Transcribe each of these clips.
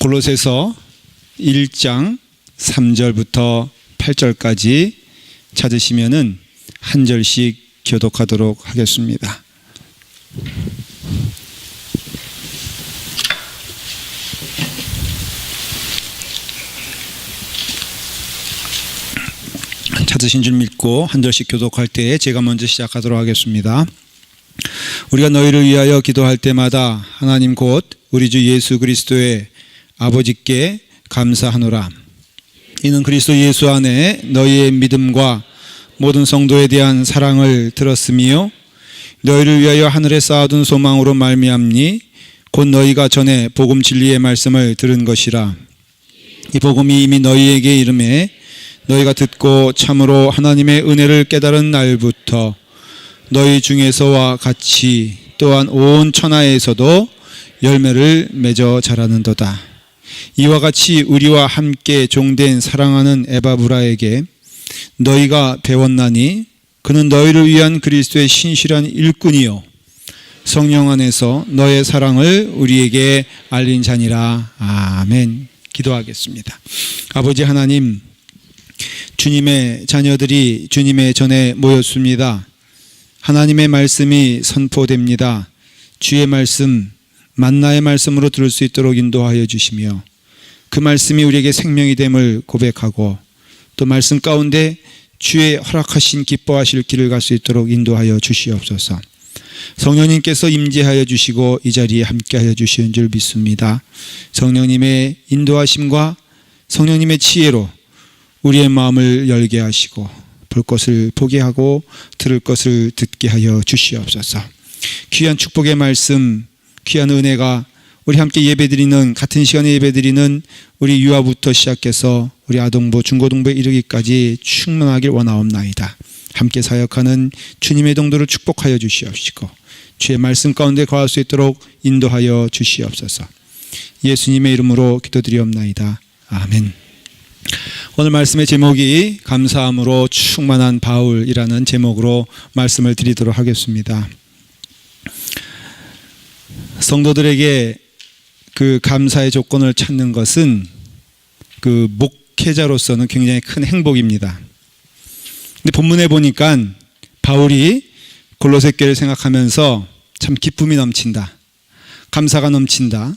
골로새서 1장 3절부터 8절까지 찾으시면은 한 절씩 교독하도록 하겠습니다. 찾으신 줄 믿고 한 절씩 교독할 때 제가 먼저 시작하도록 하겠습니다. 우리가 너희를 위하여 기도할 때마다 하나님 곧 우리 주 예수 그리스도의 아버지께 감사하노라. 이는 그리스도 예수 안에 너희의 믿음과 모든 성도에 대한 사랑을 들었으며 너희를 위하여 하늘에 쌓아둔 소망으로 말미암니 곧 너희가 전에 복음 진리의 말씀을 들은 것이라. 이 복음이 이미 너희에게 이름에 너희가 듣고 참으로 하나님의 은혜를 깨달은 날부터 너희 중에서와 같이 또한 온 천하에서도 열매를 맺어 자라는도다. 이와 같이 우리와 함께 종된 사랑하는 에바브라에게 너희가 배웠나니 그는 너희를 위한 그리스도의 신실한 일꾼이요 성령 안에서 너의 사랑을 우리에게 알린 자니라. 아멘. 기도하겠습니다. 아버지 하나님, 주님의 자녀들이 주님의 전에 모였습니다. 하나님의 말씀이 선포됩니다. 주의 말씀, 만나의 말씀으로 들을 수 있도록 인도하여 주시며 그 말씀이 우리에게 생명이 됨을 고백하고 또 말씀 가운데 주의 허락하신 기뻐하실 길을 갈 수 있도록 인도하여 주시옵소서. 성령님께서 임재하여 주시고 이 자리에 함께하여 주시는 줄 믿습니다. 성령님의 인도하심과 성령님의 지혜로 우리의 마음을 열게 하시고 볼 것을 보게 하고 들을 것을 듣게 하여 주시옵소서. 귀한 축복의 말씀, 귀한 은혜가 우리 함께 예배드리는 같은 시간에 예배드리는 우리 유아부터 시작해서 우리 아동부, 중고등부에 이르기까지 충만하길 원하옵나이다. 함께 사역하는 주님의 동도를 축복하여 주시옵시고 주의 말씀 가운데 거할 수 있도록 인도하여 주시옵소서. 예수님의 이름으로 기도드리옵나이다. 아멘. 오늘 말씀의 제목이 감사함으로 충만한 바울이라는 제목으로 말씀을 드리도록 하겠습니다. 성도들에게 그 감사의 조건을 찾는 것은 그 목회자로서는 굉장히 큰 행복입니다. 근데 본문에 보니까 바울이 골로새 교회를 생각하면서 참 기쁨이 넘친다, 감사가 넘친다.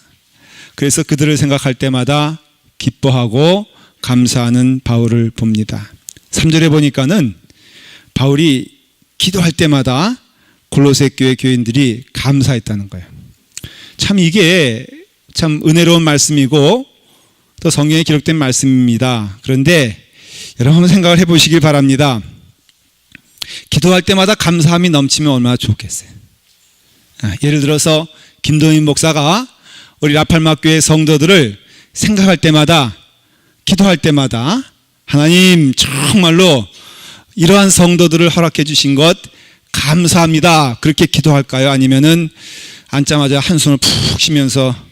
그래서 그들을 생각할 때마다 기뻐하고 감사하는 바울을 봅니다. 3절에 보니까는 바울이 기도할 때마다 골로새 교회 교인들이 감사했다는 거예요. 참 이게 참 은혜로운 말씀이고 또 성경에 기록된 말씀입니다. 그런데 여러분 한번 생각을 해보시길 바랍니다. 기도할 때마다 감사함이 넘치면 얼마나 좋겠어요. 예를 들어서 김동인 목사가 우리 라팔마교회 성도들을 생각할 때마다, 기도할 때마다 하나님 정말로 이러한 성도들을 허락해 주신 것 감사합니다, 그렇게 기도할까요? 아니면은 앉자마자 한숨을 푹 쉬면서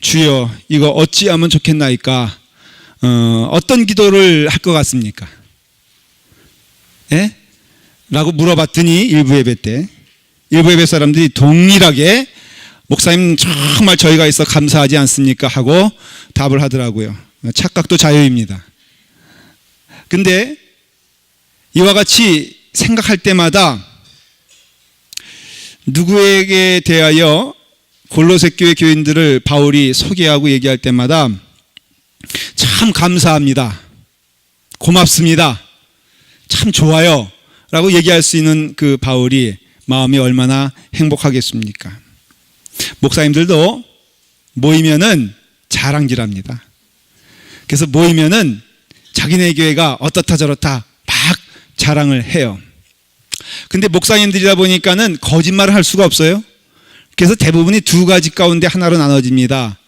주여 이거 어찌하면 좋겠나이까, 어떤 기도를 할 것 같습니까? 예? 라고 물어봤더니 일부 예배 사람들이 동일하게 목사님 정말 저희가 있어 감사하지 않습니까? 하고 답을 하더라고요. 착각도 자유입니다. 근데 이와 같이 생각할 때마다 누구에게 대하여 골로새 교회 교인들을 바울이 소개하고 얘기할 때마다 참 감사합니다, 고맙습니다, 참 좋아요 라고 얘기할 수 있는 그 바울이 마음이 얼마나 행복하겠습니까? 목사님들도 모이면은 자랑질합니다. 그래서 모이면은 자기네 교회가 어떻다 저렇다 막 자랑을 해요. 근데 목사님들이다 보니까는 거짓말을 할 수가 없어요. 그래서 대부분이 두 가지 가운데 하나로 나눠집니다.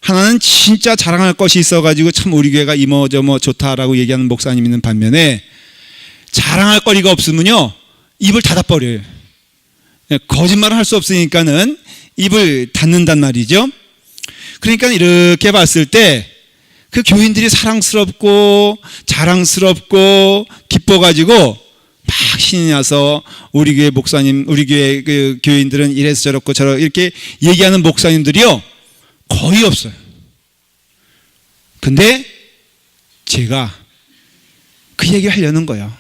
하나는 진짜 자랑할 것이 있어가지고 참 우리 교회가 이모저모 좋다라고 얘기하는 목사님 있는 반면에 자랑할 거리가 없으면요 입을 닫아버려요. 거짓말을 할 수 없으니까는 입을 닫는단 말이죠. 그러니까 이렇게 봤을 때 그 교인들이 사랑스럽고 자랑스럽고 기뻐가지고 막 신이 나서 우리 교회 목사님, 우리 교회 그 교인들은 이래서 저렇고 저렇고 이렇게 얘기하는 목사님들이요 거의 없어요. 근데 제가 그 얘기 하려는 거예요.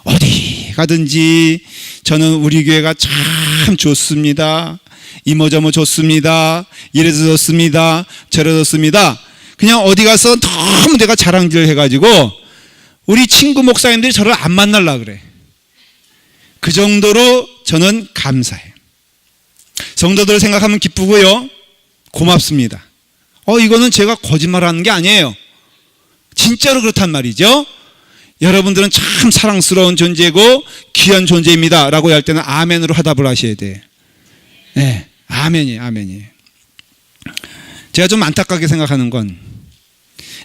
어디 가든지 저는 우리 교회가 참 좋습니다. 이모저모 좋습니다. 이래서 좋습니다. 저래서 좋습니다. 그냥 어디 가서 너무 내가 자랑질을 해가지고 우리 친구 목사님들이 저를 안 만나려고 그래. 그 정도로 저는 감사해요. 성도들을 생각하면 기쁘고요. 고맙습니다. 이거는 제가 거짓말하는 게 아니에요. 진짜로 그렇단 말이죠. 여러분들은 참 사랑스러운 존재고 귀한 존재입니다 라고 할 때는 아멘으로 화답을 하셔야 돼요. 네, 아멘이에요. 제가 좀 안타깝게 생각하는 건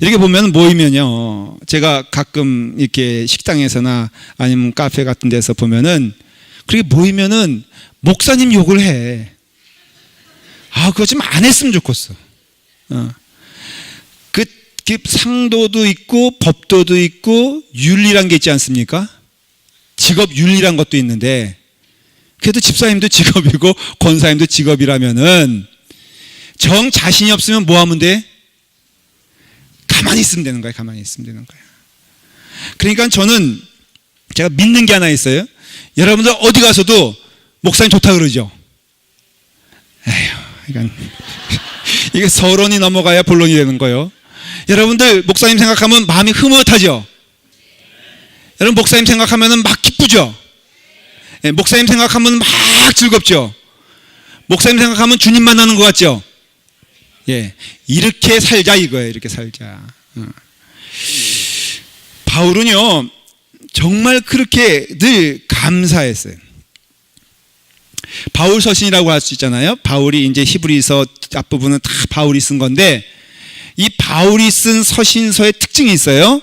이렇게 보면 모이면요, 제가 가끔 이렇게 식당에서나 아니면 카페 같은 데서 보면은 그렇게 모이면은 목사님 욕을 해. 그거 좀 안 했으면 좋겠어. 그 상도도 있고 법도도 있고 윤리란 게 있지 않습니까? 직업 윤리란 것도 있는데, 그래도 집사님도 직업이고 권사님도 직업이라면은 정 자신이 없으면 뭐 하면 돼? 가만히 있으면 되는 거예요. 가만히 있으면 되는 거예요. 그러니까 저는 제가 믿는 게 하나 있어요. 여러분들 어디 가서도 목사님 좋다 그러죠. 그러니까 이게 서론이 넘어가야 본론이 되는 거예요. 여러분들 목사님 생각하면 마음이 흐뭇하죠. 여러분 목사님 생각하면 막 기쁘죠. 목사님 생각하면 막 즐겁죠. 목사님 생각하면 주님 만나는 것 같죠. 이렇게 살자 이거예요. 이렇게 살자. 바울은요 정말 그렇게 늘 감사했어요. 바울 서신이라고 할 수 있잖아요. 바울이 이제 히브리서 앞부분은 다 바울이 쓴 건데, 이 바울이 쓴 서신서의 특징이 있어요.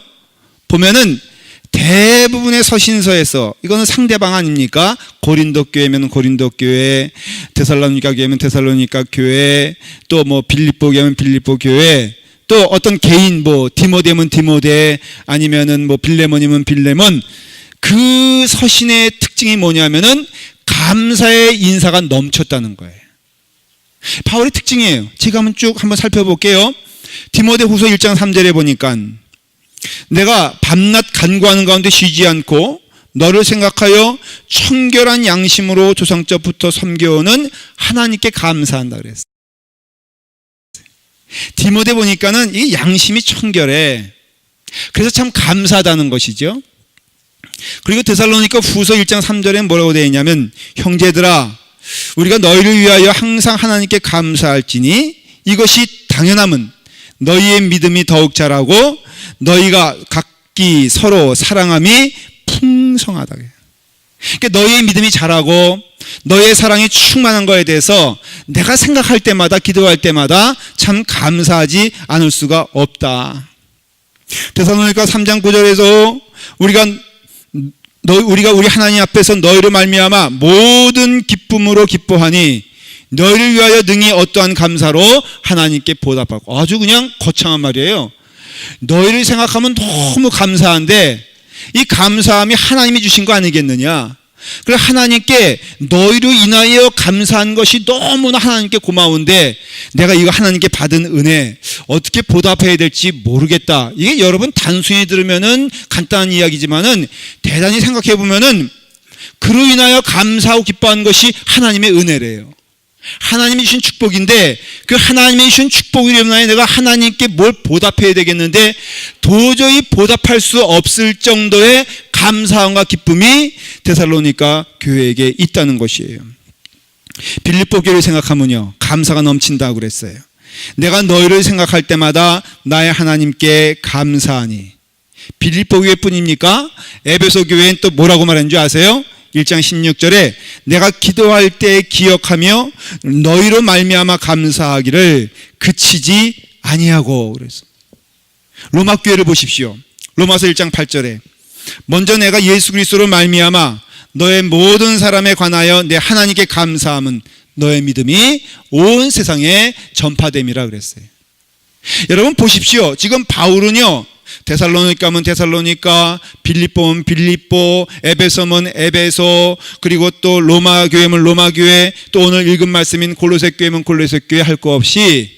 보면은 대부분의 서신서에서, 이거는 상대방 아닙니까? 고린도 교회면 고린도 교회, 데살로니가 교회면 데살로니가 교회, 또 뭐 빌립보 교회면 빌립보 교회, 또 어떤 개인 뭐 디모데면 디모데, 아니면은 뭐 빌레몬이면 빌레몬, 그 서신의 특징이 뭐냐면은 감사의 인사가 넘쳤다는 거예요. 바울의 특징이에요. 제가 한번 살펴볼게요. 디모데 후서 1장 3절에 보니까 내가 밤낮 간구하는 가운데 쉬지 않고 너를 생각하여 청결한 양심으로 조상적부터 섬겨오는 하나님께 감사한다 그랬어요. 디모데 보니까는 이 양심이 청결해. 그래서 참 감사하다는 것이죠. 그리고 데살로니가 후서 1장 3절에 뭐라고 되어 있냐면, 형제들아 우리가 너희를 위하여 항상 하나님께 감사할지니 이것이 당연함은 너희의 믿음이 더욱 자라고 너희가 각기 서로 사랑함이 풍성하다. 그러니까 너희의 믿음이 자라고 너희의 사랑이 충만한 거에 대해서 내가 생각할 때마다, 기도할 때마다 참 감사하지 않을 수가 없다. 데살로니가 3장 9절에서 우리가 우리 하나님 앞에서 너희를 말미암아 모든 기쁨으로 기뻐하니 너희를 위하여 능히 어떠한 감사로 하나님께 보답하고. 아주 그냥 거창한 말이에요. 너희를 생각하면 너무 감사한데 이 감사함이 하나님이 주신 거 아니겠느냐. 그래서 하나님께 너희로 인하여 감사한 것이 너무나 하나님께 고마운데 내가 이거 하나님께 받은 은혜 어떻게 보답해야 될지 모르겠다. 이게 여러분 단순히 들으면은 간단한 이야기지만은 대단히 생각해 보면은 그로 인하여 감사하고 기뻐하는 것이 하나님의 은혜래요. 하나님이 주신 축복인데 그 하나님이 주신 축복으로 인하여 내가 하나님께 뭘 보답해야 되겠는데 도저히 보답할 수 없을 정도의 감사함과 기쁨이 데살로니가 교회에게 있다는 것이에요. 빌립보 교회를 생각하면요 감사가 넘친다고 그랬어요. 내가 너희를 생각할 때마다 나의 하나님께 감사하니. 빌립보 교회뿐입니까? 에베소 교회는 또 뭐라고 말하는 줄 아세요? 1장 16절에 내가 기도할 때 기억하며 너희로 말미암아 감사하기를 그치지 아니하고 그랬어. 로마 교회를 보십시오. 로마서 1장 8절에 먼저 내가 예수 그리스도로 말미암아 너의 모든 사람에 관하여 내 하나님께 감사함은 너의 믿음이 온 세상에 전파됨이라 그랬어요. 여러분 보십시오. 지금 바울은요 데살로니가면 데살로니가, 빌립보면 빌립보, 에베소면 에베소, 그리고 또 로마 교회면 로마 교회, 또 오늘 읽은 말씀인 골로새 교회면 골로새 교회 할 거 없이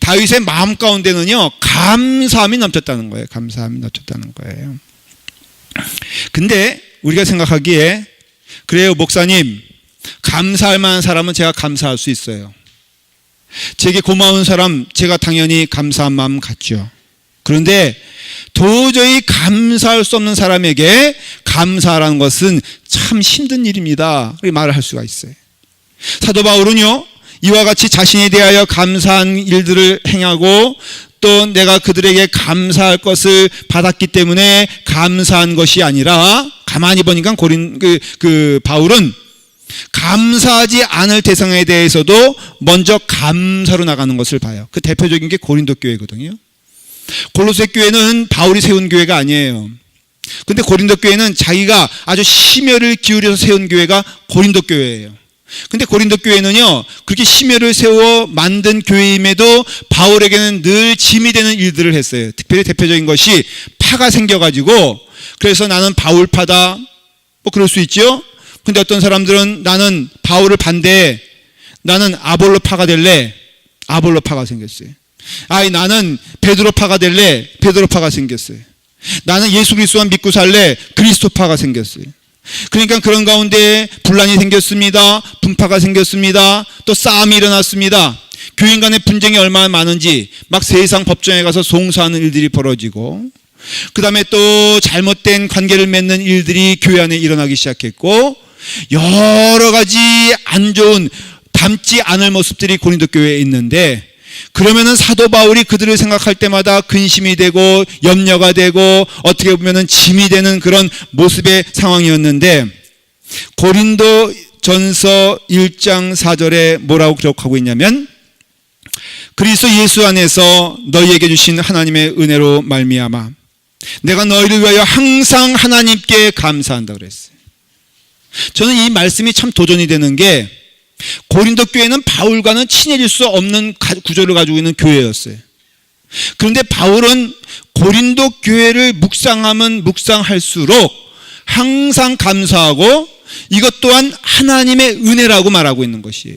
다윗의 마음 가운데는요, 감사함이 넘쳤다는 거예요. 감사함이 넘쳤다는 거예요. 근데 우리가 생각하기에, 그래요, 목사님, 감사할 만한 사람은 제가 감사할 수 있어요. 제게 고마운 사람, 제가 당연히 감사한 마음 갖죠. 그런데 도저히 감사할 수 없는 사람에게 감사하라는 것은 참 힘든 일입니다. 그렇게 말을 할 수가 있어요. 사도 바울은요, 이와 같이 자신에 대하여 감사한 일들을 행하고 또 내가 그들에게 감사할 것을 받았기 때문에 감사한 것이 아니라, 가만히 보니까 바울은 감사하지 않을 대상에 대해서도 먼저 감사로 나가는 것을 봐요. 그 대표적인 게 고린도 교회거든요. 골로새 교회는 바울이 세운 교회가 아니에요. 근데 고린도 교회는 자기가 아주 심혈을 기울여서 세운 교회가 고린도 교회예요. 근데 고린도 교회는요, 그렇게 심혈을 세워 만든 교회임에도 바울에게는 늘 짐이 되는 일들을 했어요. 특별히 대표적인 것이 파가 생겨가지고, 그래서 나는 바울파다, 뭐 그럴 수 있죠. 근데 어떤 사람들은 나는 바울을 반대해, 나는 아볼로파가 될래, 아볼로파가 생겼어요. 나는 베드로파가 될래, 베드로파가 생겼어요. 나는 예수 그리스도만 믿고 살래, 그리스도파가 생겼어요. 그러니까 그런 가운데 분란이 생겼습니다. 분파가 생겼습니다. 또 싸움이 일어났습니다. 교인 간의 분쟁이 얼마나 많은지 막 세상 법정에 가서 송사하는 일들이 벌어지고, 그 다음에 또 잘못된 관계를 맺는 일들이 교회 안에 일어나기 시작했고, 여러 가지 안 좋은, 닮지 않을 모습들이 고린도 교회에 있는데, 그러면은 사도 바울이 그들을 생각할 때마다 근심이 되고 염려가 되고 어떻게 보면은 짐이 되는 그런 모습의 상황이었는데, 고린도 전서 1장 4절에 뭐라고 기록하고 있냐면, 그리스도 예수 안에서 너희에게 주신 하나님의 은혜로 말미암아 내가 너희를 위하여 항상 하나님께 감사한다 그랬어요. 저는 이 말씀이 참 도전이 되는 게, 고린도 교회는 바울과는 친해질 수 없는 구조를 가지고 있는 교회였어요. 그런데 바울은 고린도 교회를 묵상하면 묵상할수록 항상 감사하고 이것 또한 하나님의 은혜라고 말하고 있는 것이에요.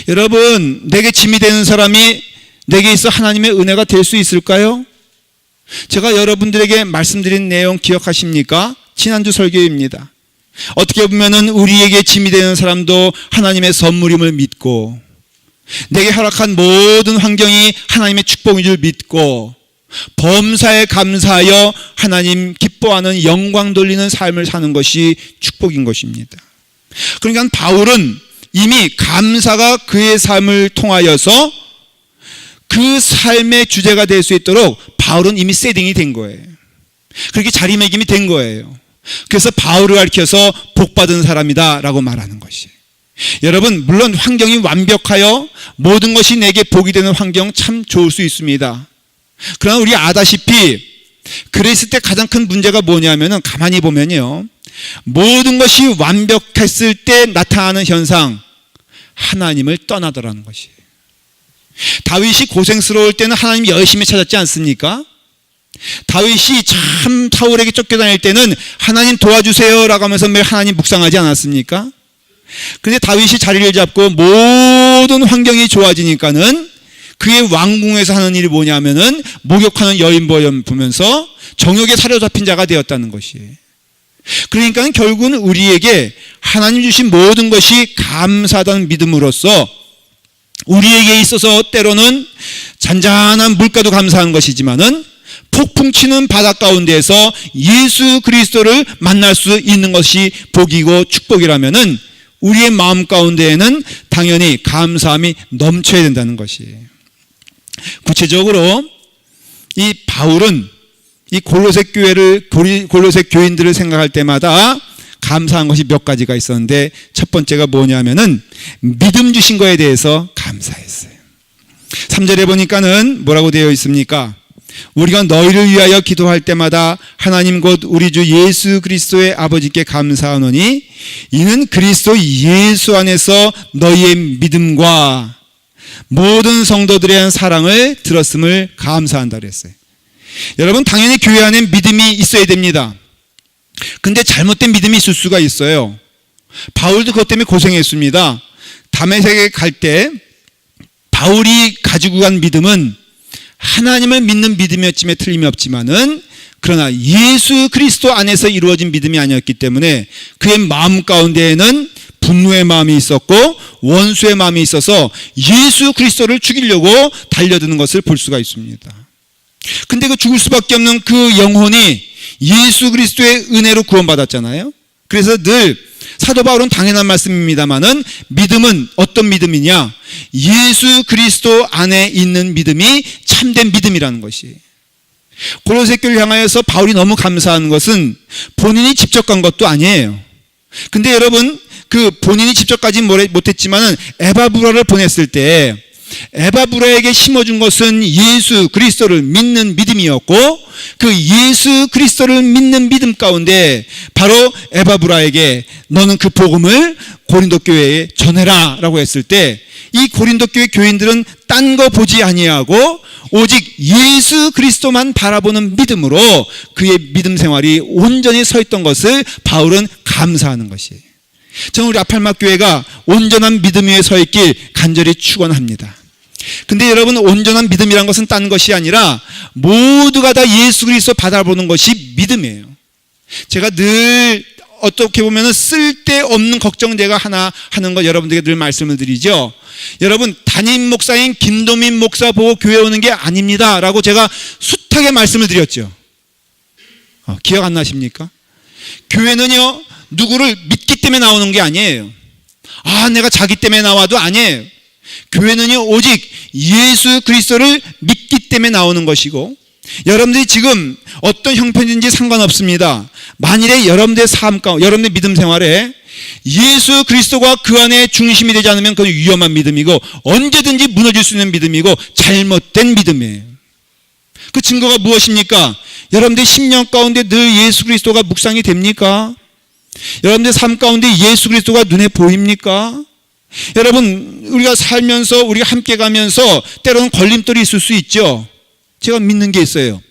여러분, 내게 짐이 되는 사람이 내게 있어 하나님의 은혜가 될 수 있을까요? 제가 여러분들에게 말씀드린 내용 기억하십니까? 지난주 설교입니다. 어떻게 보면은 우리에게 짐이 되는 사람도 하나님의 선물임을 믿고, 내게 허락한 모든 환경이 하나님의 축복인 줄 믿고, 범사에 감사하여 하나님 기뻐하는 영광 돌리는 삶을 사는 것이 축복인 것입니다. 그러니까 바울은 이미 감사가 그의 삶을 통하여서 그 삶의 주제가 될 수 있도록 바울은 이미 세팅이 된 거예요. 그렇게 자리매김이 된 거예요. 그래서 바울을 가리켜서 복받은 사람이다 라고 말하는 것이에요. 여러분, 물론 환경이 완벽하여 모든 것이 내게 복이 되는 환경 참 좋을 수 있습니다. 그러나 우리 아다시피 그랬을 때 가장 큰 문제가 뭐냐면은, 가만히 보면요, 모든 것이 완벽했을 때 나타나는 현상, 하나님을 떠나더라는 것이에요. 다윗이 고생스러울 때는 하나님 열심히 찾았지 않습니까? 다윗이 참 사울에게 쫓겨다닐 때는 하나님 도와주세요 라고 하면서 매일 하나님 묵상하지 않았습니까? 그런데 다윗이 자리를 잡고 모든 환경이 좋아지니까는 그의 왕궁에서 하는 일이 뭐냐면은 목욕하는 여인 보면서 정욕에 사로잡힌 자가 되었다는 것이에요. 그러니까 결국은 우리에게 하나님 주신 모든 것이 감사하다는 믿음으로써 우리에게 있어서 때로는 잔잔한 물가도 감사한 것이지만은 폭풍 치는 바다 가운데에서 예수 그리스도를 만날 수 있는 것이 복이고 축복이라면은 우리의 마음 가운데에는 당연히 감사함이 넘쳐야 된다는 것이에요. 구체적으로 이 바울은 이 골로새 교인들을 생각할 때마다 감사한 것이 몇 가지가 있었는데, 첫 번째가 뭐냐면은 믿음 주신 거에 대해서 감사했어요. 3절에 보니까는 뭐라고 되어 있습니까? 우리가 너희를 위하여 기도할 때마다 하나님 곧 우리 주 예수 그리스도의 아버지께 감사하노니 이는 그리스도 예수 안에서 너희의 믿음과 모든 성도들에 대한 사랑을 들었음을 감사한다 그랬어요. 여러분, 당연히 교회 안에 믿음이 있어야 됩니다. 근데 잘못된 믿음이 있을 수가 있어요. 바울도 그것 때문에 고생했습니다. 다메섹에 갈 때 바울이 가지고 간 믿음은 하나님을 믿는 믿음이었음에 틀림이 없지만은 그러나 예수 그리스도 안에서 이루어진 믿음이 아니었기 때문에 그의 마음 가운데에는 분노의 마음이 있었고 원수의 마음이 있어서 예수 그리스도를 죽이려고 달려드는 것을 볼 수가 있습니다. 근데 그 죽을 수밖에 없는 그 영혼이 예수 그리스도의 은혜로 구원받았잖아요. 그래서 늘 사도 바울은 당연한 말씀입니다만은 믿음은 어떤 믿음이냐? 예수 그리스도 안에 있는 믿음이 참된 믿음이라는 것이. 골로새 교회를 향하여서 바울이 너무 감사한 것은 본인이 직접 간 것도 아니에요. 근데 여러분 그 본인이 직접 가진 못했지만은 에바브라를 보냈을 때 에바브라에게 심어준 것은 예수 그리스도를 믿는 믿음이었고 그 예수 그리스도를 믿는 믿음 가운데 바로 에바브라에게 너는 그 복음을 고린도 교회에 전해라 라고 했을 때 이 고린도 교회 교인들은 딴 거 보지 아니하고 오직 예수 그리스도만 바라보는 믿음으로 그의 믿음 생활이 온전히 서 있던 것을 바울은 감사하는 것이에요. 저는 우리 아팔마 교회가 온전한 믿음 위에 서 있길 간절히 축원합니다. 근데 여러분 온전한 믿음이란 것은 딴 것이 아니라 모두가 다 예수 그리스도 바라보는 것이 믿음이에요. 제가 늘 어떻게 보면 쓸데없는 걱정 제가 하나 하는 거 여러분들에게 늘 말씀을 드리죠. 여러분 담임 목사인 김도민 목사 보고 교회 오는 게 아닙니다 라고 제가 숱하게 말씀을 드렸죠. 기억 안 나십니까? 교회는요 누구를 믿기 때문에 나오는 게 아니에요. 내가 자기 때문에 나와도 아니에요. 교회는요 오직 예수 그리스도를 믿기 때문에 나오는 것이고 여러분들이 지금 어떤 형편인지 상관없습니다. 만일에 여러분들의 삶 가운데 여러분들의 믿음 생활에 예수 그리스도가 그 안에 중심이 되지 않으면 그건 위험한 믿음이고 언제든지 무너질 수 있는 믿음이고 잘못된 믿음이에요. 그 증거가 무엇입니까? 여러분들의 심령 가운데 늘 예수 그리스도가 묵상이 됩니까? 여러분들의 삶 가운데 예수 그리스도가 눈에 보입니까? 여러분 우리가 살면서 우리가 함께 가면서 때로는 걸림돌이 있을 수 있죠. 제가 믿는 게 있어요.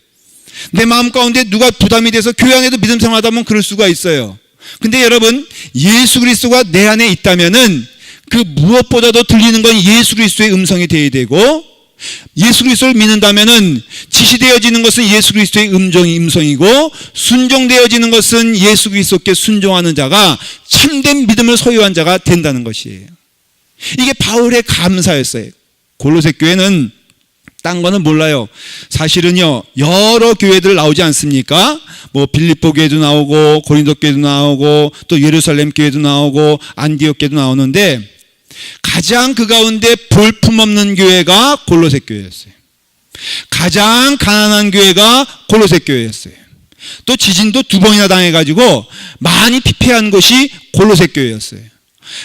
내 마음 가운데 누가 부담이 돼서 교회 안에도 믿음 생활하다 보면 그럴 수가 있어요. 근데 여러분 예수 그리스도가 내 안에 있다면은 그 무엇보다도 들리는 건 예수 그리스도의 음성이 되어야 되고 예수 그리스도를 믿는다면은 지시되어지는 것은 예수 그리스도의 음성이고 순종되어지는 것은 예수 그리스도께 순종하는 자가 참된 믿음을 소유한 자가 된다는 것이에요. 이게 바울의 감사였어요. 골로새 교회는 딴 거는 몰라요. 사실은요 여러 교회들 나오지 않습니까? 뭐 빌립보 교회도 나오고 고린도 교회도 나오고 또 예루살렘 교회도 나오고 안디옥 교회도 나오는데 가장 그 가운데 볼품없는 교회가 골로새 교회였어요. 가장 가난한 교회가 골로새 교회였어요. 또 지진도 2번이나 당해가지고 많이 피폐한 곳이 골로새 교회였어요.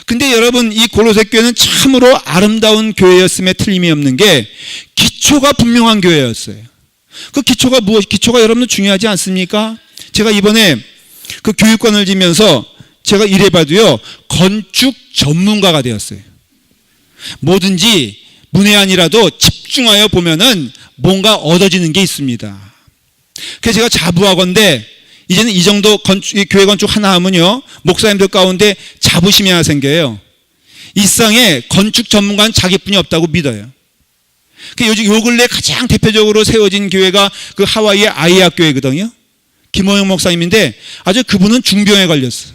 근데 여러분 이 골로새 교회는 참으로 아름다운 교회였음에 틀림이 없는 게 기초가 분명한 교회였어요. 그 기초가 기초가 여러분들 중요하지 않습니까? 제가 이번에 그 교육관을 지면서 제가 이래봐도요 건축 전문가가 되었어요. 뭐든지 문외한이라도 집중하여 보면은 뭔가 얻어지는 게 있습니다. 그래서 제가 자부하건대 이제는 이 정도 교회 건축 하나 하면요 목사님들 가운데 자부심이 하나 생겨요. 이 세상에 건축 전문가는 자기뿐이 없다고 믿어요. 요즘 요 근래 가장 대표적으로 세워진 교회가 그 하와이의 아이악 교회거든요. 김호영 목사님인데 아주 그분은 중병에 걸렸어.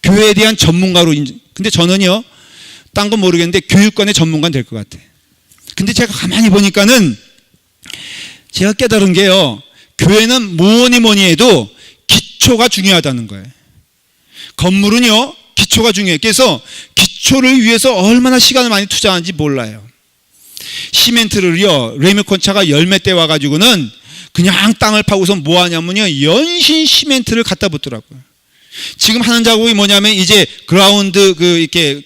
교회에 대한 전문가로 근데 저는요 딴 건 모르겠는데 교육관의 전문가는 될 것 같아. 근데 제가 가만히 보니까는 제가 깨달은 게요 교회는 뭐니 해도 기초가 중요하다는 거예요. 건물은요 기초가 중요해요. 그래서 기초를 위해서 얼마나 시간을 많이 투자하는지 몰라요. 시멘트를요 레미콘차가 열몇 대 와가지고는 그냥 땅을 파고서 뭐 하냐면요 연신 시멘트를 갖다 붙더라고요. 지금 하는 작업이 뭐냐면 이제 그라운드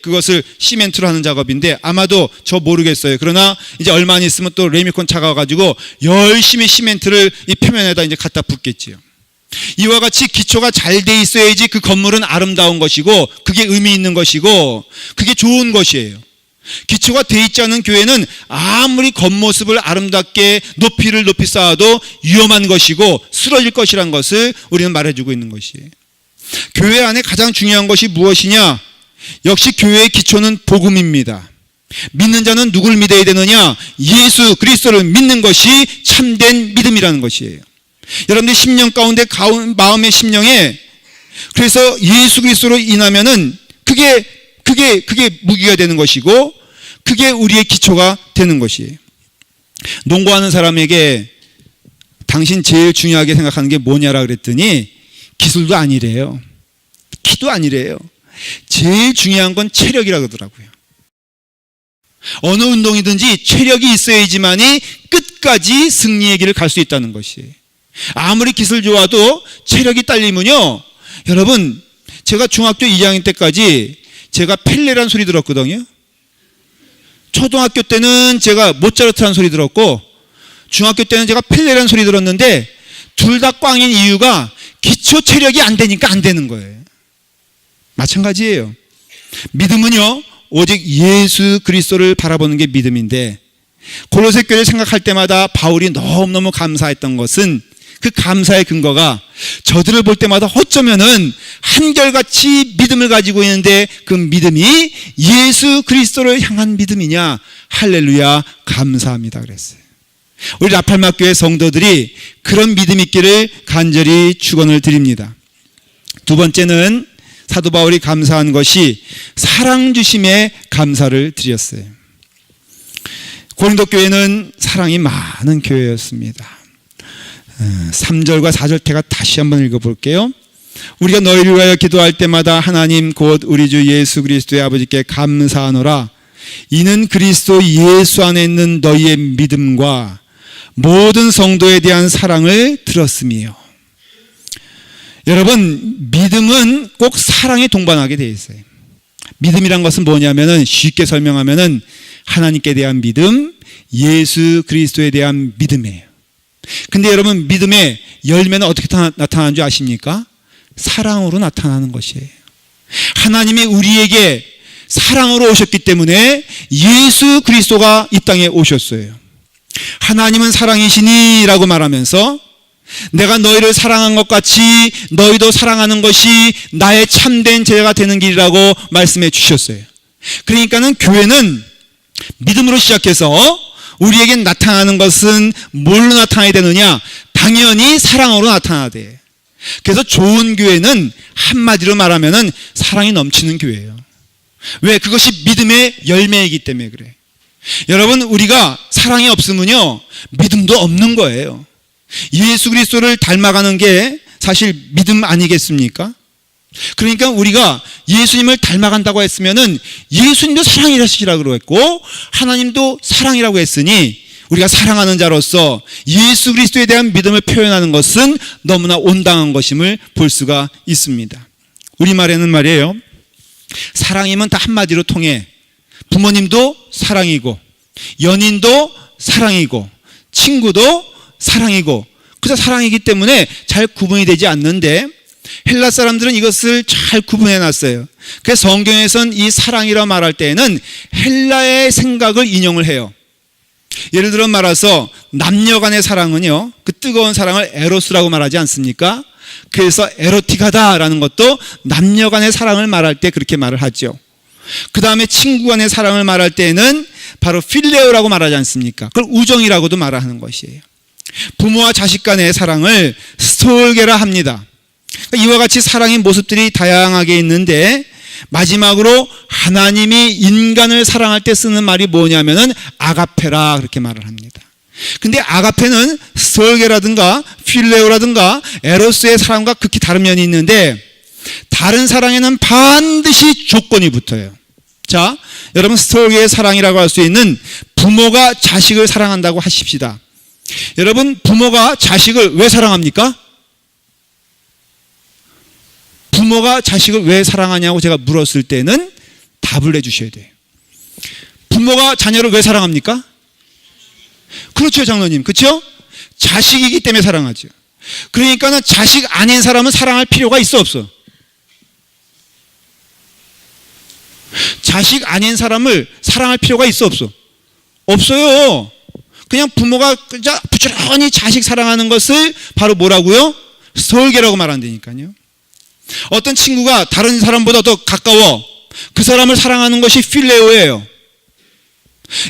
그것을 시멘트로 하는 작업인데 아마도 저 모르겠어요. 그러나 이제 얼마 안 있으면 또 레미콘차가 와가지고 열심히 시멘트를 이 표면에다 이제 갖다 붓겠지요. 이와 같이 기초가 잘 돼 있어야지 그 건물은 아름다운 것이고 그게 의미 있는 것이고 그게 좋은 것이에요. 기초가 돼 있지 않은 교회는 아무리 겉모습을 아름답게 높이를 높이 쌓아도 위험한 것이고 쓰러질 것이란 것을 우리는 말해주고 있는 것이에요. 교회 안에 가장 중요한 것이 무엇이냐? 역시 교회의 기초는 복음입니다. 믿는 자는 누구를 믿어야 되느냐? 예수 그리스도를 믿는 것이 참된 믿음이라는 것이에요. 여러분들 심령 가운데 마음의 심령에 그래서 예수 그리스도로 인하면은 그게 무기가 되는 것이고 그게 우리의 기초가 되는 것이에요. 농구하는 사람에게 당신 제일 중요하게 생각하는 게 뭐냐라 그랬더니 기술도 아니래요. 키도 아니래요. 제일 중요한 건 체력이라 그러더라고요. 어느 운동이든지 체력이 있어야지만이 끝까지 승리의 길을 갈 수 있다는 것이에요. 아무리 기술 좋아도 체력이 딸리면요. 여러분, 제가 중학교 2학년 때까지 제가 펠레라는 소리 들었거든요. 초등학교 때는 제가 모차르트라는 소리 들었고 중학교 때는 제가 펠레라는 소리 들었는데 둘 다 꽝인 이유가 기초 체력이 안 되니까 안 되는 거예요. 마찬가지예요. 믿음은요, 오직 예수 그리스도를 바라보는 게 믿음인데 골로새 교회를 생각할 때마다 바울이 너무너무 감사했던 것은 그 감사의 근거가 저들을 볼 때마다 어쩌면은 한결같이 믿음을 가지고 있는데 그 믿음이 예수 그리스도를 향한 믿음이냐. 할렐루야, 감사합니다 그랬어요. 우리 라팔마 교회 성도들이 그런 믿음 있기를 간절히 축원을 드립니다. 두 번째는 사도 바울이 감사한 것이 사랑 주심에 감사를 드렸어요. 고린도 교회는 사랑이 많은 교회였습니다. 3절과 4절태가 다시 한번 읽어볼게요. 우리가 너희를 위하여 기도할 때마다 하나님 곧 우리 주 예수 그리스도의 아버지께 감사하노라. 이는 그리스도 예수 안에 있는 너희의 믿음과 모든 성도에 대한 사랑을 들었음이요. 여러분, 믿음은 꼭 사랑에 동반하게 되어 있어요. 믿음이란 것은 뭐냐면은 쉽게 설명하면은 하나님께 대한 믿음, 예수 그리스도에 대한 믿음이에요. 근데 여러분, 믿음의 열매는 어떻게 나타나는 줄 아십니까? 사랑으로 나타나는 것이에요. 하나님이 우리에게 사랑으로 오셨기 때문에 예수 그리스도가 이 땅에 오셨어요. 하나님은 사랑이시니 라고 말하면서 내가 너희를 사랑한 것 같이 너희도 사랑하는 것이 나의 참된 제자가 되는 길이라고 말씀해 주셨어요. 그러니까는 교회는 믿음으로 시작해서 우리에게 나타나는 것은 뭘로 나타나야 되느냐? 당연히 사랑으로 나타나야 돼. 그래서 좋은 교회는 한마디로 말하면은 사랑이 넘치는 교회예요. 왜? 그것이 믿음의 열매이기 때문에 그래. 여러분, 우리가 사랑이 없으면요, 믿음도 없는 거예요. 예수 그리스도를 닮아가는 게 사실 믿음 아니겠습니까? 그러니까 우리가 예수님을 닮아간다고 했으면은 예수님도 사랑이라고 했고 하나님도 사랑이라고 했으니 우리가 사랑하는 자로서 예수 그리스도에 대한 믿음을 표현하는 것은 너무나 온당한 것임을 볼 수가 있습니다. 우리말에는 말이에요, 사랑이면 다 한마디로 통해. 부모님도 사랑이고 연인도 사랑이고 친구도 사랑이고 그래서 사랑이기 때문에 잘 구분이 되지 않는데 헬라 사람들은 이것을 잘 구분해 놨어요. 그래서 성경에선 이 사랑이라 말할 때에는 헬라의 생각을 인용을 해요. 예를 들어 말해서 남녀 간의 사랑은요, 그 뜨거운 사랑을 에로스라고 말하지 않습니까? 그래서 에로틱하다라는 것도 남녀 간의 사랑을 말할 때 그렇게 말을 하죠. 그 다음에 친구 간의 사랑을 말할 때는 바로 필레오라고 말하지 않습니까? 그걸 우정이라고도 말하는 것이에요. 부모와 자식 간의 사랑을 스톨게라 합니다. 이와 같이 사랑의 모습들이 다양하게 있는데 마지막으로 하나님이 인간을 사랑할 때 쓰는 말이 뭐냐면은 아가페라 그렇게 말을 합니다. 근데 아가페는 스톨게라든가 필레오라든가 에로스의 사랑과 극히 다른 면이 있는데 다른 사랑에는 반드시 조건이 붙어요. 자, 여러분, 스톨게의 사랑이라고 할 수 있는 부모가 자식을 사랑한다고 하십시다. 여러분, 부모가 자식을 왜 사랑합니까? 부모가 자식을 왜 사랑하냐고 제가 물었을 때는 답을 해주셔야 돼요. 부모가 자녀를 왜 사랑합니까? 그렇죠, 장로님. 그렇죠? 자식이기 때문에 사랑하죠. 그러니까는 자식 아닌 사람은 사랑할 필요가 있어, 없어? 자식 아닌 사람을 사랑할 필요가 있어, 없어? 없어요. 그냥 부모가 부지런히 자식 사랑하는 것을 바로 뭐라고요? 스톨게라고 말한다니까요. 어떤 친구가 다른 사람보다 더 가까워, 그 사람을 사랑하는 것이 필레오예요.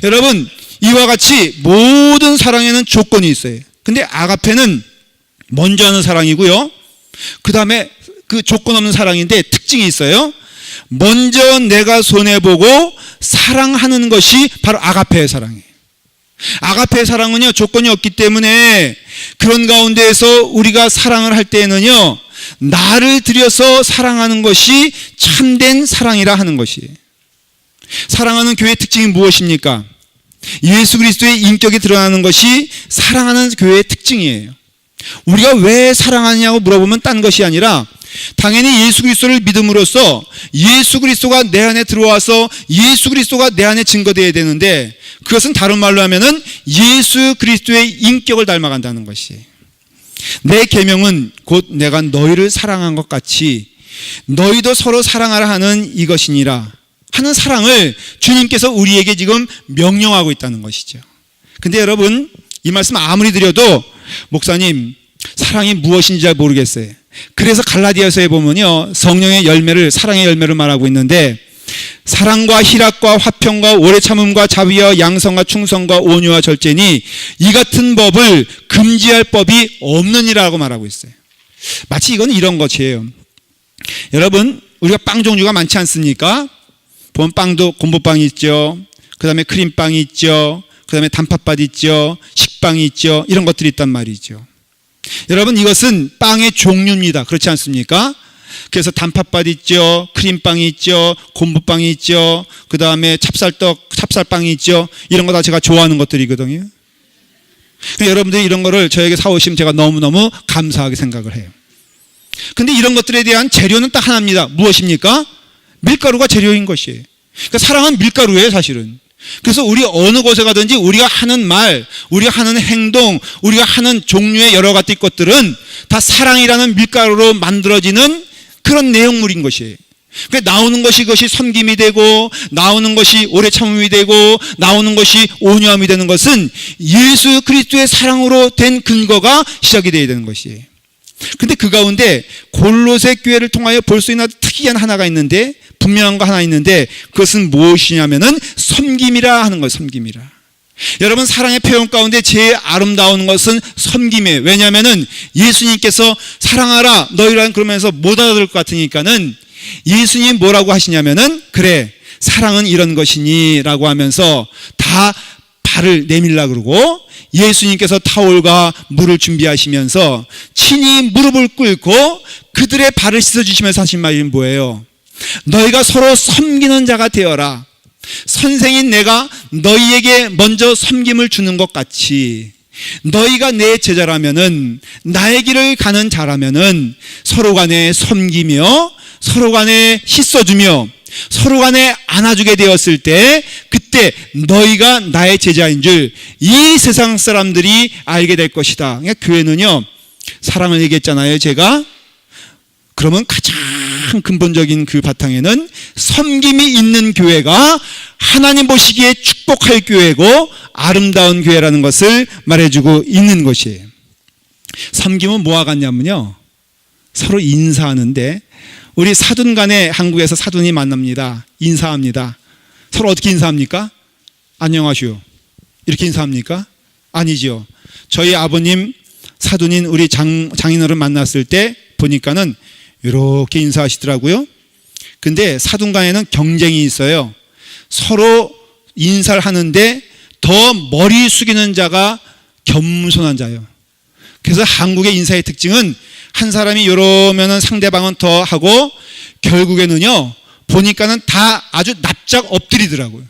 여러분, 이와 같이 모든 사랑에는 조건이 있어요. 근데 아가페는 먼저 하는 사랑이고요. 그 다음에 그 조건 없는 사랑인데 특징이 있어요. 먼저 내가 손해보고 사랑하는 것이 바로 아가페의 사랑이에요. 아가페의 사랑은요, 조건이 없기 때문에 그런 가운데에서 우리가 사랑을 할 때에는요, 나를 들여서 사랑하는 것이 참된 사랑이라 하는 것이에요. 사랑하는 교회의 특징이 무엇입니까? 예수 그리스도의 인격이 드러나는 것이 사랑하는 교회의 특징이에요. 우리가 왜 사랑하느냐고 물어보면 딴 것이 아니라 당연히 예수 그리스도를 믿음으로써 예수 그리스도가 내 안에 들어와서 예수 그리스도가 내 안에 증거되어야 되는데, 그것은 다른 말로 하면은 예수 그리스도의 인격을 닮아간다는 것이에요. 내 계명은 곧 내가 너희를 사랑한 것 같이 너희도 서로 사랑하라 하는 이것이니라 하는 사랑을 주님께서 우리에게 지금 명령하고 있다는 것이죠. 근데 여러분, 이 말씀 아무리 드려도 목사님, 사랑이 무엇인지 잘 모르겠어요. 그래서 갈라디아서에 보면요, 성령의 열매를, 사랑의 열매를 말하고 있는데, 사랑과 희락과 화평과 오래 참음과 자비와 양성과 충성과 온유와 절제니 이 같은 법을 금지할 법이 없느니라고 말하고 있어요. 마치 이건 이런 것이에요. 여러분, 우리가 빵 종류가 많지 않습니까? 보면 빵도 곰보빵이 있죠. 그 다음에 크림빵이 있죠. 그 다음에 단팥빵 있죠. 식빵이 있죠. 이런 것들이 있단 말이죠. 여러분, 이것은 빵의 종류입니다. 그렇지 않습니까? 그래서 단팥빵 있죠. 크림빵이 있죠. 곰보빵이 있죠. 그 다음에 찹쌀빵이 있죠. 이런 거 다 제가 좋아하는 것들이거든요. 여러분들이 이런 거를 저에게 사오시면 제가 너무너무 감사하게 생각을 해요. 근데 이런 것들에 대한 재료는 딱 하나입니다. 무엇입니까? 밀가루가 재료인 것이에요. 그러니까 사랑은 밀가루예요, 사실은. 그래서 우리 어느 곳에 가든지 우리가 하는 말, 우리가 하는 행동, 우리가 하는 종류의 여러 가지 것들은 다 사랑이라는 밀가루로 만들어지는 그런 내용물인 것이에요. 그러니까 나오는 것이 그것이 섬김이 되고, 나오는 것이 오래 참음이 되고, 나오는 것이 온유함이 되는 것은 예수 그리스도의 사랑으로 된 근거가 시작이 되어야 되는 것이에요. 근데 그 가운데 골로새 교회를 통하여 볼 수 있는 특이한 하나가 있는데, 분명한 거 하나 있는데, 그것은 무엇이냐면은 섬김이라 하는 거예요. 섬김이라. 여러분, 사랑의 표현 가운데 제일 아름다운 것은 섬김이에요. 왜냐하면은 예수님께서 사랑하라 너희라는 그러면서 못 알아들을 것 같으니까는 예수님 뭐라고 하시냐면은, 그래, 사랑은 이런 것이니 라고 하면서 다 발을 내밀라 그러고, 예수님께서 타올과 물을 준비하시면서 친히 무릎을 꿇고 그들의 발을 씻어주시면서 하신 말이 뭐예요? 너희가 서로 섬기는 자가 되어라. 선생인 내가 너희에게 먼저 섬김을 주는 것 같이 너희가 내 제자라면은, 나의 길을 가는 자라면은 서로 간에 섬기며 서로 간에 씻어주며 서로 간에 안아주게 되었을 때, 그때 너희가 나의 제자인 줄 이 세상 사람들이 알게 될 것이다. 그러니까 교회는요, 사랑을 얘기했잖아요, 제가. 그러면 가장 근본적인 그 바탕에는 섬김이 있는 교회가 하나님 보시기에 축복할 교회고 아름다운 교회라는 것을 말해주고 있는 것이에요. 섬김은 뭐와 같냐면요, 서로 인사하는데, 우리 사돈 간에 한국에서 사돈이 만납니다. 인사합니다. 서로 어떻게 인사합니까? 안녕하시오. 이렇게 인사합니까? 아니죠. 저희 아버님 사돈인 우리 장인어른 만났을 때 보니까는 이렇게 인사하시더라고요. 근데 사돈 간에는 경쟁이 있어요. 서로 인사를 하는데 더 머리 숙이는 자가 겸손한 자예요. 그래서 한국의 인사의 특징은 한 사람이 이러면은 상대방은 더 하고, 결국에는요, 보니까는 다 아주 납작 엎드리더라고요.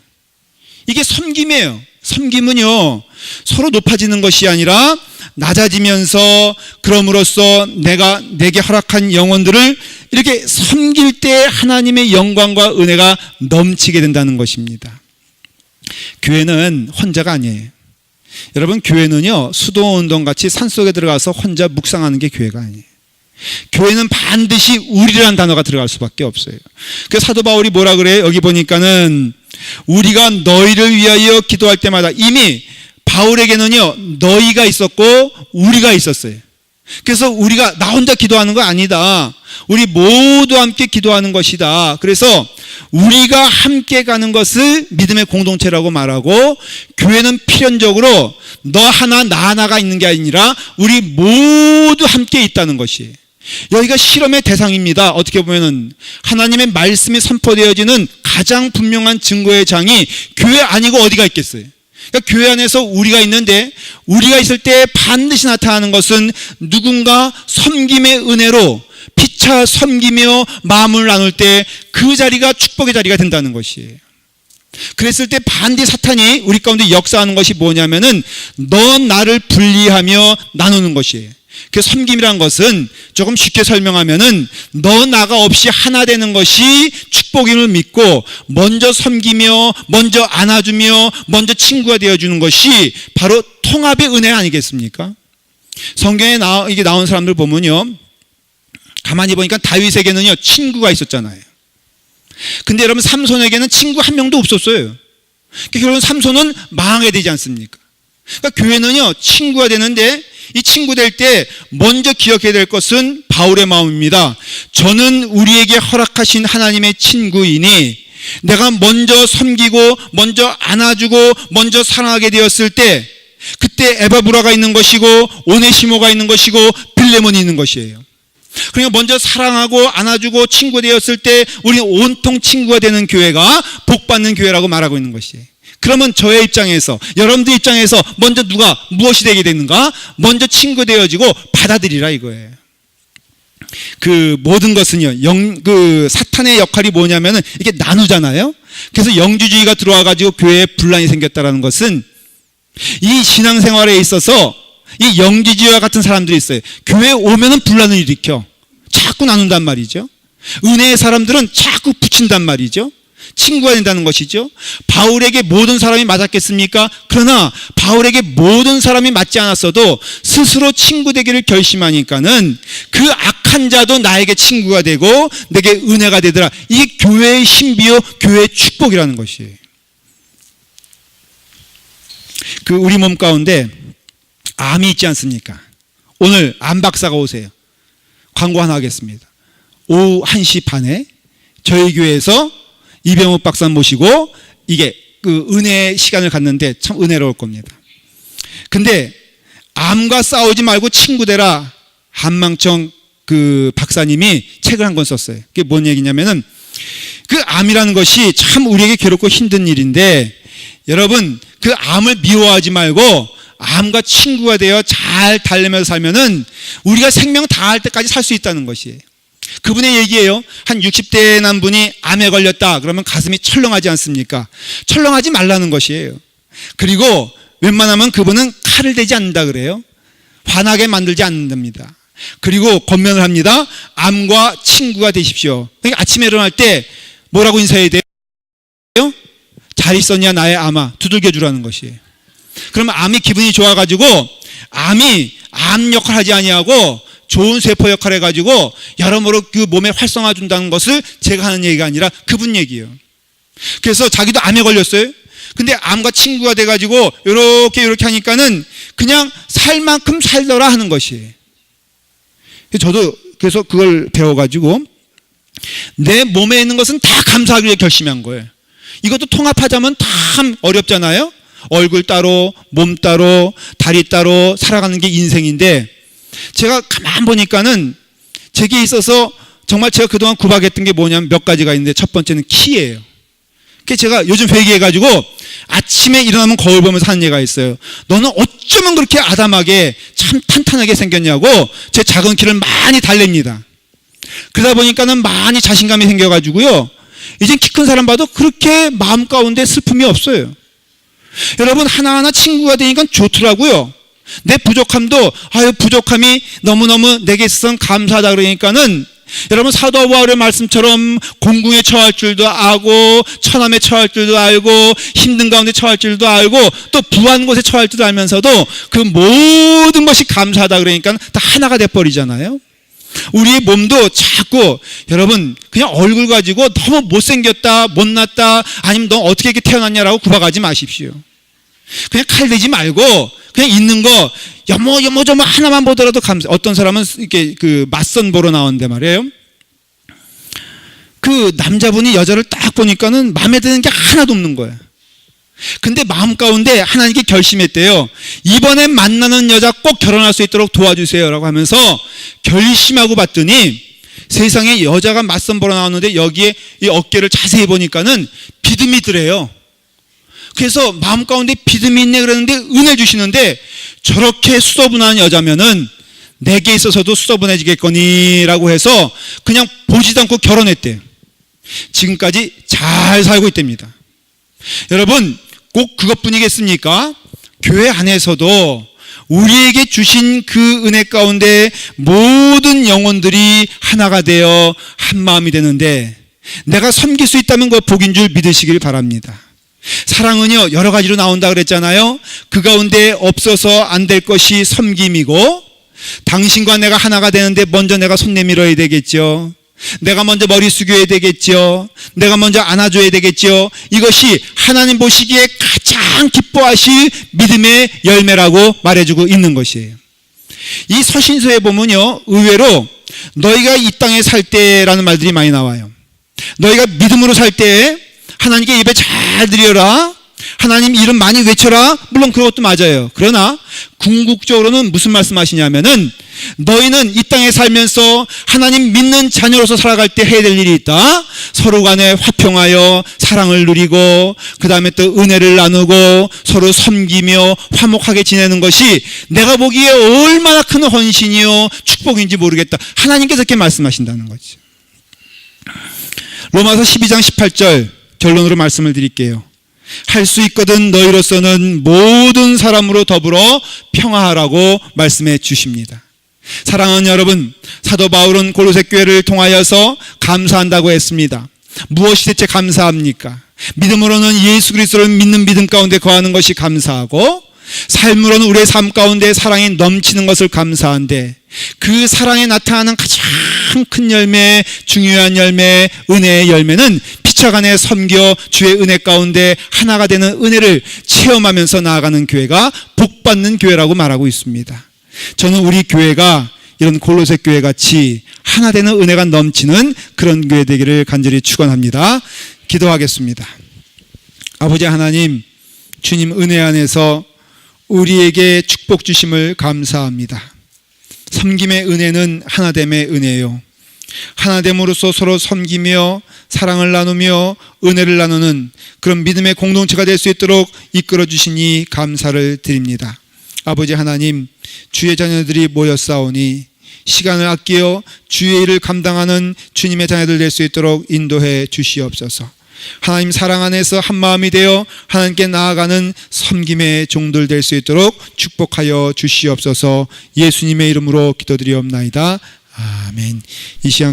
이게 섬김이에요. 섬김은요, 서로 높아지는 것이 아니라 낮아지면서, 그럼으로써 내게 허락한 영혼들을 이렇게 섬길 때 하나님의 영광과 은혜가 넘치게 된다는 것입니다. 교회는 혼자가 아니에요. 여러분, 교회는요, 수도운동 같이 산속에 들어가서 혼자 묵상하는 게 교회가 아니에요. 교회는 반드시 우리라는 단어가 들어갈 수밖에 없어요. 그래서 사도 바울이 뭐라 그래요? 여기 보니까는 우리가 너희를 위하여 기도할 때마다, 이미 바울에게는요, 너희가 있었고 우리가 있었어요. 그래서 우리가 나 혼자 기도하는 거 아니다. 우리 모두 함께 기도하는 것이다. 그래서 우리가 함께 가는 것을 믿음의 공동체라고 말하고, 교회는 필연적으로 너 하나 나 하나가 있는 게 아니라 우리 모두 함께 있다는 것이, 여기가 실험의 대상입니다. 어떻게 보면은 하나님의 말씀이 선포되어지는 가장 분명한 증거의 장이 교회 아니고 어디가 있겠어요. 그러니까 교회 안에서 우리가 있는데, 우리가 있을 때 반드시 나타나는 것은 누군가 섬김의 은혜로 피차 섬기며 마음을 나눌 때 그 자리가 축복의 자리가 된다는 것이에요. 그랬을 때 반드시 사탄이 우리 가운데 역사하는 것이 뭐냐면은 넌 나를 분리하며 나누는 것이에요. 그 섬김이란 것은 조금 쉽게 설명하면은 너 나가 없이 하나 되는 것이 축복임을 믿고 먼저 섬기며 먼저 안아주며 먼저 친구가 되어주는 것이 바로 통합의 은혜 아니겠습니까? 성경에 이게 나온 사람들 보면요, 가만히 보니까 다윗에게는요 친구가 있었잖아요. 근데 여러분 삼손에게는 친구 한 명도 없었어요. 그러니까 결국은 삼손은 망하게 되지 않습니까? 그러니까 교회는요 친구가 되는데, 이 친구 될 때 먼저 기억해야 될 것은 바울의 마음입니다. 저는 우리에게 허락하신 하나님의 친구이니 내가 먼저 섬기고 먼저 안아주고 먼저 사랑하게 되었을 때, 그때 에바브라가 있는 것이고 오네시모가 있는 것이고 빌레몬이 있는 것이에요. 그러니까 먼저 사랑하고 안아주고 친구 되었을 때 우리는 온통 친구가 되는 교회가 복받는 교회라고 말하고 있는 것이에요. 그러면 저의 입장에서, 여러분들 입장에서 먼저 누가 무엇이 되게 되는가? 먼저 친구 되어지고 받아들이라 이거예요. 그 모든 것은요, 사탄의 역할이 뭐냐면은 이게 나누잖아요. 그래서 영주주의가 들어와가지고 교회에 분란이 생겼다라는 것은, 이 신앙생활에 있어서 이 영주주의와 같은 사람들이 있어요. 교회에 오면은 분란을 일으켜 자꾸 나눈단 말이죠. 은혜의 사람들은 자꾸 붙인단 말이죠. 친구가 된다는 것이죠. 바울에게 모든 사람이 맞았겠습니까? 그러나 바울에게 모든 사람이 맞지 않았어도 스스로 친구 되기를 결심하니까는 그 악한 자도 나에게 친구가 되고 내게 은혜가 되더라. 이게 교회의 신비요 교회의 축복이라는 것이에요. 그 우리 몸 가운데 암이 있지 않습니까? 오늘 암 박사가 오세요. 광고 하나 하겠습니다. 오후 1시 반에 저희 교회에서 이병욱 박사 모시고 이게 그 은혜 시간을 갖는데 참 은혜로울 겁니다. 근데 암과 싸우지 말고 친구 되라, 한망청 그 박사님이 책을 한 권 썼어요. 그게 뭔 얘기냐면은, 그 암이라는 것이 참 우리에게 괴롭고 힘든 일인데, 여러분 그 암을 미워하지 말고 암과 친구가 되어 잘 달래면서 살면은 우리가 생명 다할 때까지 살 수 있다는 것이에요. 그분의 얘기예요. 한 60대 난 분이 암에 걸렸다 그러면 가슴이 철렁하지 않습니까? 철렁하지 말라는 것이에요. 그리고 웬만하면 그분은 칼을 대지 않는다 그래요. 화나게 만들지 않는답니다. 그리고 권면을 합니다. 암과 친구가 되십시오. 그러니까 아침에 일어날 때 뭐라고 인사해야 돼요? 잘 있었냐 나의 암아, 두들겨 주라는 것이에요. 그러면 암이 기분이 좋아가지고 암이 암 역할 하지 아니하고 좋은 세포 역할 해가지고 여러모로 그 몸에 활성화 준다는 것을 제가 하는 얘기가 아니라 그분 얘기예요. 그래서 자기도 암에 걸렸어요. 근데 암과 친구가 돼가지고 이렇게 하니까는 그냥 살 만큼 살더라 하는 것이에요. 저도 그래서 그걸 배워가지고 내 몸에 있는 것은 다 감사하기 위해 결심한 거예요. 이것도 통합하자면 참 어렵잖아요. 얼굴 따로, 몸 따로, 다리 따로 살아가는 게 인생인데, 제가 가만 보니까는 제게 있어서 정말 제가 그동안 구박했던 게 뭐냐면 몇 가지가 있는데, 첫 번째는 키예요. 그래서 제가 요즘 회개해가지고 아침에 일어나면 거울 보면서 하는 얘기가 있어요. 너는 어쩌면 그렇게 아담하게 참 탄탄하게 생겼냐고 제 작은 키를 많이 달랩니다. 그러다 보니까는 많이 자신감이 생겨가지고요, 이젠 키 큰 사람 봐도 그렇게 마음 가운데 슬픔이 없어요. 여러분 하나하나 친구가 되니까 좋더라고요. 내 부족함도 부족함이 너무너무 내게 있어서 감사하다 그러니까는, 여러분 사도 바울의 말씀처럼 공궁에 처할 줄도 알고 처남에 처할 줄도 알고 힘든 가운데 처할 줄도 알고 또 부한 곳에 처할 줄도 알면서도 그 모든 것이 감사하다 그러니까 다 하나가 돼버리잖아요. 우리의 몸도 자꾸, 여러분 그냥 얼굴 가지고 너무 못생겼다 못났다 아니면 너 어떻게 이렇게 태어났냐라고 구박하지 마십시오. 그냥 칼 대지 말고 그냥 있는 거 여모저모 하나만 보더라도 감사. 어떤 사람은 이렇게 그 맞선 보러 나오는데 말이에요. 그 남자분이 여자를 딱 보니까는 마음에 드는 게 하나도 없는 거예요. 근데 마음 가운데 하나님께 결심했대요. 이번에 만나는 여자 꼭 결혼할 수 있도록 도와주세요라고 하면서 결심하고 봤더니 세상에 여자가 맞선 보러 나왔는데 여기에 이 어깨를 자세히 보니까는 비듬이더래요. 그래서 마음 가운데 비듬이 있네 그러는데 은혜 주시는데 저렇게 수더분한 여자면은 내게 있어서도 수더분해지겠거니라고 해서 그냥 보지도 않고 결혼했대요. 지금까지 잘 살고 있답니다. 여러분 꼭 그것뿐이겠습니까? 교회 안에서도 우리에게 주신 그 은혜 가운데 모든 영혼들이 하나가 되어 한 마음이 되는데 내가 섬길 수 있다면 그 복인 줄 믿으시길 바랍니다. 사랑은요 여러 가지로 나온다 그랬잖아요. 그 가운데 없어서 안 될 것이 섬김이고 당신과 내가 하나가 되는데 먼저 내가 손 내밀어야 되겠죠. 내가 먼저 머리 숙여야 되겠죠. 내가 먼저 안아줘야 되겠죠. 이것이 하나님 보시기에 가장 기뻐하실 믿음의 열매라고 말해주고 있는 것이에요. 이 서신서에 보면요 의외로 너희가 이 땅에 살 때라는 말들이 많이 나와요. 너희가 믿음으로 살 때 하나님께 예배 잘 드려라, 하나님 이름 많이 외쳐라. 물론 그것도 맞아요. 그러나 궁극적으로는 무슨 말씀하시냐면은 너희는 이 땅에 살면서 하나님 믿는 자녀로서 살아갈 때 해야 될 일이 있다. 서로 간에 화평하여 사랑을 누리고 그 다음에 또 은혜를 나누고 서로 섬기며 화목하게 지내는 것이 내가 보기에 얼마나 큰 헌신이요 축복인지 모르겠다. 하나님께서 그렇게 말씀하신다는 거죠. 로마서 12장 18절 결론으로 말씀을 드릴게요. 할 수 있거든 너희로서는 모든 사람으로 더불어 평화하라고 말씀해 주십니다. 사랑하는 여러분, 사도 바울은 골로새 교회를 통하여서 감사한다고 했습니다. 무엇이 대체 감사합니까? 믿음으로는 예수 그리스도를 믿는 믿음 가운데 거하는 것이 감사하고 삶으로는 우리의 삶 가운데 사랑이 넘치는 것을 감사한데 그 사랑에 나타나는 가장 큰 열매, 중요한 열매, 은혜의 열매는 피차간에 섬겨 주의 은혜 가운데 하나가 되는 은혜를 체험하면서 나아가는 교회가 복받는 교회라고 말하고 있습니다. 저는 우리 교회가 이런 골로새 교회 같이 하나 되는 은혜가 넘치는 그런 교회 되기를 간절히 축원합니다. 기도하겠습니다. 아버지 하나님, 주님 은혜 안에서 우리에게 축복 주심을 감사합니다. 섬김의 은혜는 하나됨의 은혜요. 하나됨으로써 서로 섬기며 사랑을 나누며 은혜를 나누는 그런 믿음의 공동체가 될 수 있도록 이끌어 주시니 감사를 드립니다. 아버지 하나님, 주의 자녀들이 모였사오니 시간을 아끼어 주의 일을 감당하는 주님의 자녀들 될 수 있도록 인도해 주시옵소서. 하나님 사랑 안에서 한 마음이 되어 하나님께 나아가는 섬김의 종들 될 수 있도록 축복하여 주시옵소서. 예수님의 이름으로 기도드리옵나이다. 아멘. 이 시간